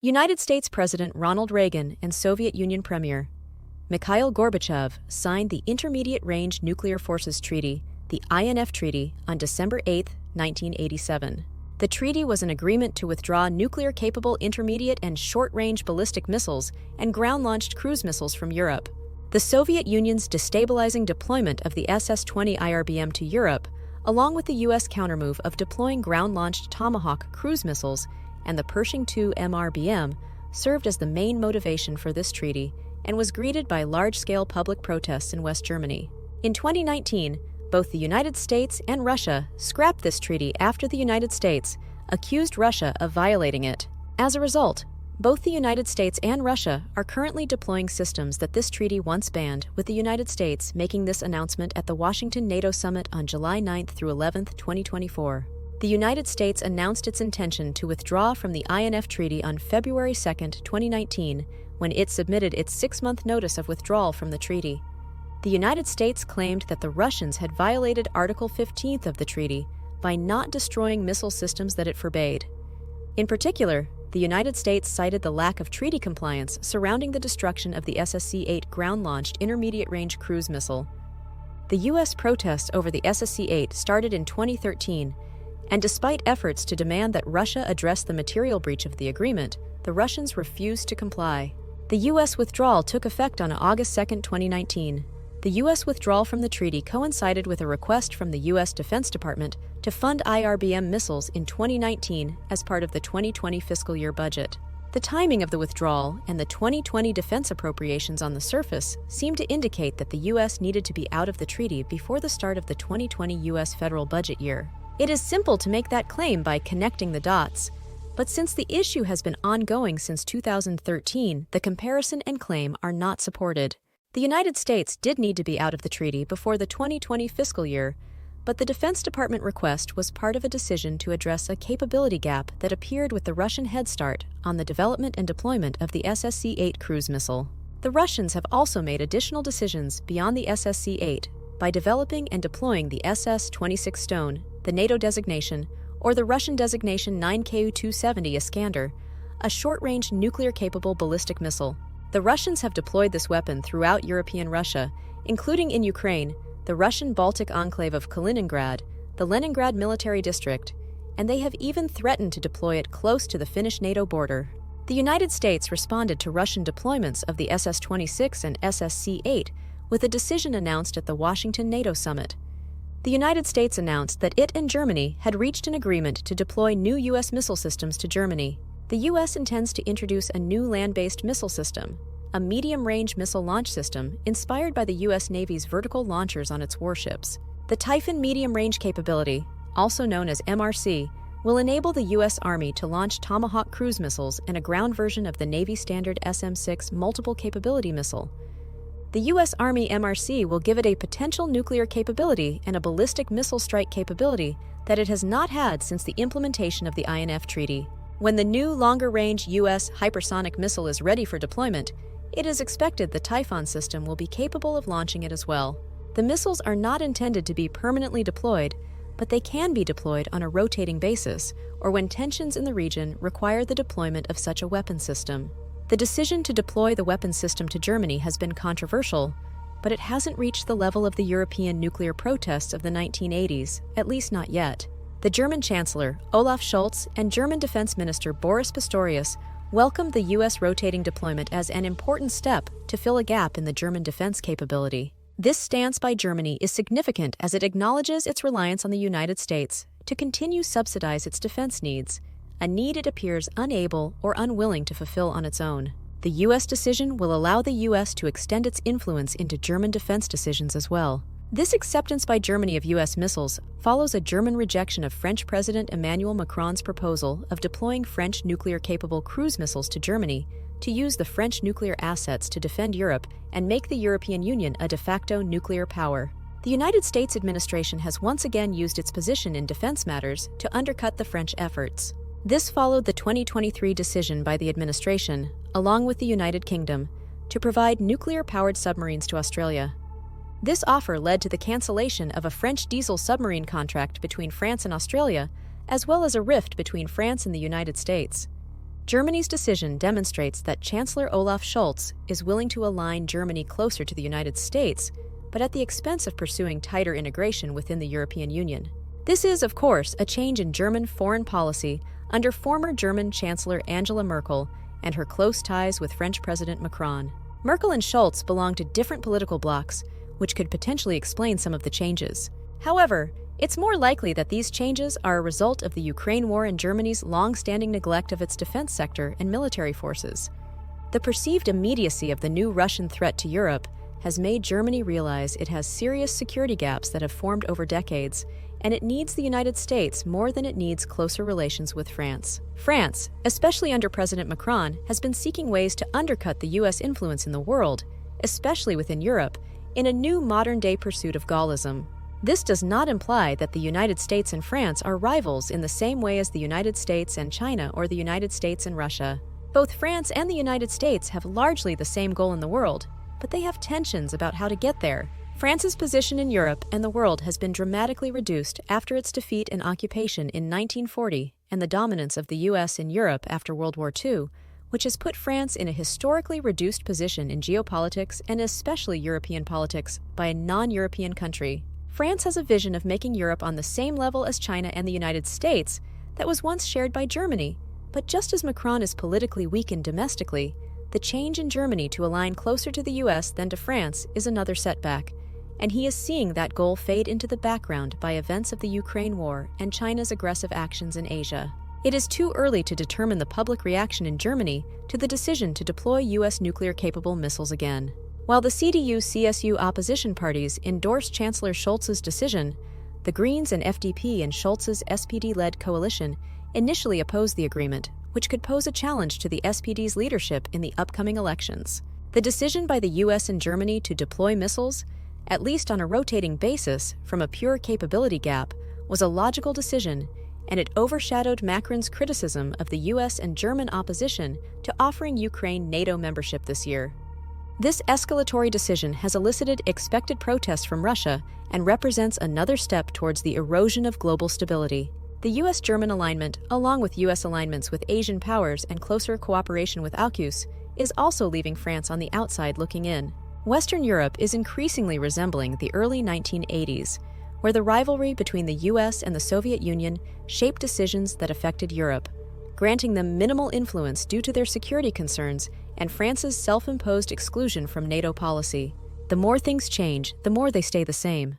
United States President Ronald Reagan and Soviet Union Premier Mikhail Gorbachev signed the Intermediate Range Nuclear Forces Treaty, the INF Treaty, on December 8, 1987. The treaty was an agreement to withdraw nuclear-capable intermediate and short-range ballistic missiles and ground-launched cruise missiles from Europe. The Soviet Union's destabilizing deployment of the SS-20 IRBM to Europe, along with the U.S. countermove of deploying ground-launched Tomahawk cruise missiles and the Pershing II MRBM, served as the main motivation for this treaty and was greeted by large-scale public protests in West Germany. In 2019, both the United States and Russia scrapped this treaty after the United States accused Russia of violating it. As a result, both the United States and Russia are currently deploying systems that this treaty once banned, with the United States making this announcement at the Washington NATO Summit on July 9 through 11, 2024. The United States announced its intention to withdraw from the INF Treaty on February 2, 2019, when it submitted its 6-month notice of withdrawal from the treaty. The United States claimed that the Russians had violated Article 15 of the treaty by not destroying missile systems that it forbade. In particular, the United States cited the lack of treaty compliance surrounding the destruction of the SSC-8 ground-launched intermediate-range cruise missile. The U.S. protests over the SSC-8 started in 2013, and despite efforts to demand that Russia address the material breach of the agreement, the Russians refused to comply. The U.S. withdrawal took effect on August 2, 2019. The U.S. withdrawal from the treaty coincided with a request from the U.S. Defense Department to fund IRBM missiles in 2019 as part of the 2020 fiscal year budget. The timing of the withdrawal and the 2020 defense appropriations on the surface seem to indicate that the U.S. needed to be out of the treaty before the start of the 2020 U.S. federal budget year. It is simple to make that claim by connecting the dots, but since the issue has been ongoing since 2013, the comparison and claim are not supported. The United States did need to be out of the treaty before the 2020 fiscal year, but the Defense Department request was part of a decision to address a capability gap that appeared with the Russian head start on the development and deployment of the SSC-8 cruise missile. The Russians have also made additional decisions beyond the SSC-8 by developing and deploying the SS-26 Stone, the NATO designation, or the Russian designation 9Ku-270 Iskander, a short-range nuclear-capable ballistic missile. The Russians have deployed this weapon throughout European Russia, including in Ukraine, the Russian Baltic enclave of Kaliningrad, the Leningrad military district, and they have even threatened to deploy it close to the Finnish NATO border. The United States responded to Russian deployments of the SS-26 and SSC-8 with a decision announced at the Washington NATO Summit. The United States announced that it and Germany had reached an agreement to deploy new U.S. missile systems to Germany. The U.S. intends to introduce a new land-based missile system, a medium-range missile launch system inspired by the U.S. Navy's vertical launchers on its warships. The Typhoon medium-range capability, also known as MRC, will enable the U.S. Army to launch Tomahawk cruise missiles and a ground version of the Navy standard SM-6 multiple capability missile. The U.S. Army MRC will give it a potential nuclear capability and a ballistic missile strike capability that it has not had since the implementation of the INF Treaty. When the new longer-range U.S. hypersonic missile is ready for deployment, it is expected the Typhoon system will be capable of launching it as well. The missiles are not intended to be permanently deployed, but they can be deployed on a rotating basis or when tensions in the region require the deployment of such a weapon system. The decision to deploy the weapon system to Germany has been controversial, but it hasn't reached the level of the European nuclear protests of the 1980s, at least not yet. The German Chancellor, Olaf Scholz, and German Defense Minister Boris Pistorius welcomed the U.S. rotating deployment as an important step to fill a gap in the German defense capability. This stance by Germany is significant as it acknowledges its reliance on the United States to continue subsidize its defense needs, a need it appears unable or unwilling to fulfill on its own. The U.S. decision will allow the U.S. to extend its influence into German defense decisions as well. This acceptance by Germany of U.S. missiles follows a German rejection of French President Emmanuel Macron's proposal of deploying French nuclear-capable cruise missiles to Germany to use the French nuclear assets to defend Europe and make the European Union a de facto nuclear power. The United States administration has once again used its position in defense matters to undercut the French efforts. This followed the 2023 decision by the administration, along with the United Kingdom, to provide nuclear-powered submarines to Australia. This offer led to the cancellation of a French diesel submarine contract between France and Australia, as well as a rift between France and the United States. Germany's decision demonstrates that Chancellor Olaf Scholz is willing to align Germany closer to the United States, but at the expense of pursuing tighter integration within the European Union. This is, of course, a change in German foreign policy under former German Chancellor Angela Merkel and her close ties with French President Macron. Merkel and Scholz belong to different political blocs, which could potentially explain some of the changes. However, it's more likely that these changes are a result of the Ukraine war and Germany's long-standing neglect of its defense sector and military forces. The perceived immediacy of the new Russian threat to Europe has made Germany realize it has serious security gaps that have formed over decades, and it needs the United States more than it needs closer relations with France. France, especially under President Macron, has been seeking ways to undercut the U.S. influence in the world, especially within Europe, in a new modern-day pursuit of Gaullism. This does not imply that the United States and France are rivals in the same way as the United States and China or the United States and Russia. Both France and the United States have largely the same goal in the world, but they have tensions about how to get there. France's position in Europe and the world has been dramatically reduced after its defeat and occupation in 1940 and the dominance of the U.S. in Europe after World War II, which has put France in a historically reduced position in geopolitics and especially European politics by a non-European country. France has a vision of making Europe on the same level as China and the United States that was once shared by Germany, but just as Macron is politically weakened domestically, the change in Germany to align closer to the U.S. than to France is another setback, and he is seeing that goal fade into the background by events of the Ukraine war and China's aggressive actions in Asia. It is too early to determine the public reaction in Germany to the decision to deploy U.S. nuclear-capable missiles again. While the CDU-CSU opposition parties endorsed Chancellor Scholz's decision, the Greens and FDP and Scholz's SPD-led coalition initially opposed the agreement, which could pose a challenge to the SPD's leadership in the upcoming elections. The decision by the U.S. and Germany to deploy missiles, at least on a rotating basis from a pure capability gap, was a logical decision, and it overshadowed Macron's criticism of the U.S. and German opposition to offering Ukraine NATO membership this year. This escalatory decision has elicited expected protests from Russia and represents another step towards the erosion of global stability. The U.S.-German alignment, along with U.S. alignments with Asian powers and closer cooperation with AUKUS, is also leaving France on the outside looking in. Western Europe is increasingly resembling the early 1980s, where the rivalry between the U.S. and the Soviet Union shaped decisions that affected Europe, granting them minimal influence due to their security concerns and France's self-imposed exclusion from NATO policy. The more things change, the more they stay the same.